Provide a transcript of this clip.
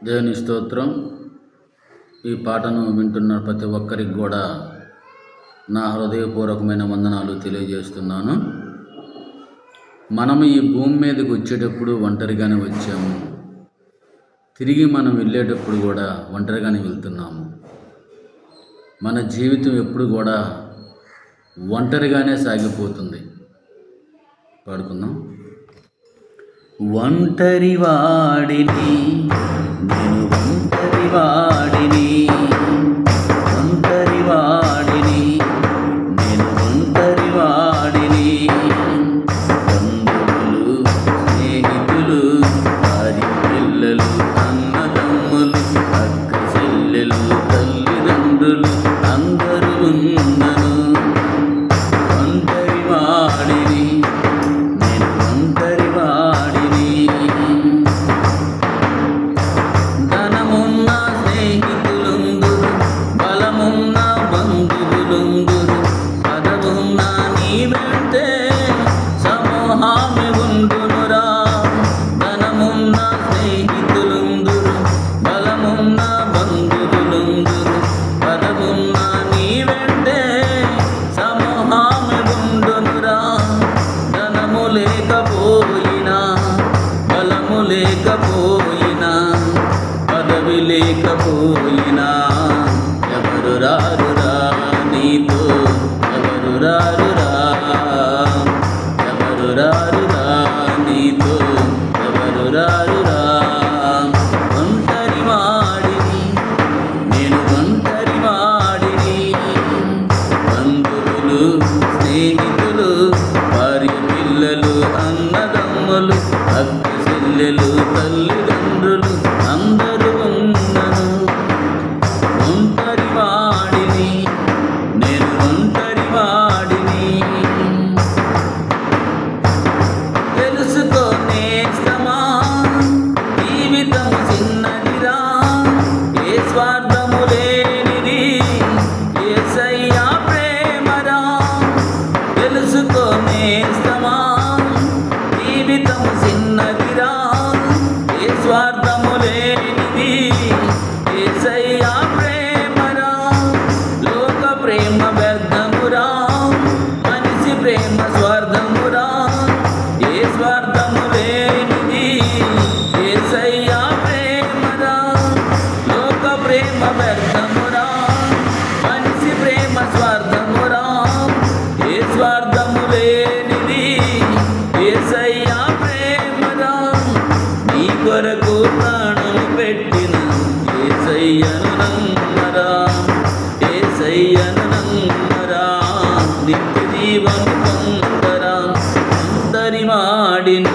దేవుని స్తోత్రం. ఈ పాటను వింటున్న ప్రతి ఒక్కరికి కూడా నా హృదయపూర్వకమైన వందనాలు తెలియజేస్తున్నాను. మనము ఈ భూమి మీదకి వచ్చేటప్పుడు ఒంటరిగానే వచ్చాము, తిరిగి మనం వెళ్ళేటప్పుడు కూడా ఒంటరిగానే వెళ్తున్నాము. మన జీవితం ఎప్పుడు కూడా ఒంటరిగానే సాగిపోతుంది. పాడుకుందాం. ఒంటరి వాడిని నేను, ఒంటరి వాడిని, ఒంటరి వాడిని నేను, ఒంటరి వాడిని. బంధువులు, స్నేహితులు, భార్య పిల్లలు, అన్నదమ్ములు, అక్క చెల్లెలు, తల్లిదండ్రులు అందరూ ఉన్నను. ఒంటరి వాడిని నేను, ఒంటరి వాడిని. ధనమున్న స్నేహితులుందురు, బలమున్న బంధువులుందురు, పదవున్న నీ వెంటే సమూహామి ఉండునురా. ధనమున్న స్నేహితులుందురు, బలమున్న బంధువులుందురు, పదవున్న నీ వెంటే సమూహామి ఉండునురా. ధనము లేకపోయినా, బలము లేకపోయినా, పదవి లేకపోయినా ఎవరు రారురా నీతో, ఎవరు రారురా, ఎవరు రారురా నీతో, ఎవరు రారురా. ఒంటరి వాడిని నేను, ఒంటరి వాడిని. బంధువులు, స్నేహితులు, భార్య పిల్లలు, అన్నదమ్ములు, అక్క చెల్లెలు, తల్లిదండ్రులు అందరూ ఉన్నను. ఒంటరి వాడిని నేను, ఒంటరి వాడిని. తెలుసుకో నేస్తమా, జీవితం చిన్నదిరా, ఏ స్వార్థము లేనిది యేసయ్య ప్రేమరా. తెలుసుకో నేస్తమా, జీవితం చిన్నదిరా, ఏ స్వార్థము లేనిది యేసయ్య ప్రేమరా. లోక ప్రేమ వ్యర్థమురా, మనిషి ప్రేమ స్వార్థమురా, ఏ స్వార్థము లేనిది యేసయ్య ప్రేమరా. లోక ప్రేమ వ్యర్థమురా, మనిషి ప్రేమ స్వార్థమురా, ఏ స్వార్థము లేనిది యేసయ్య ప్రేమరా. నీ కొరకు ప్రాణము పెట్టిన యేసయ్యను నమ్మరా, యేసయ్యను నమ్మరా, నిత్య జీవము పొందరా. ఒంటరి వాడిని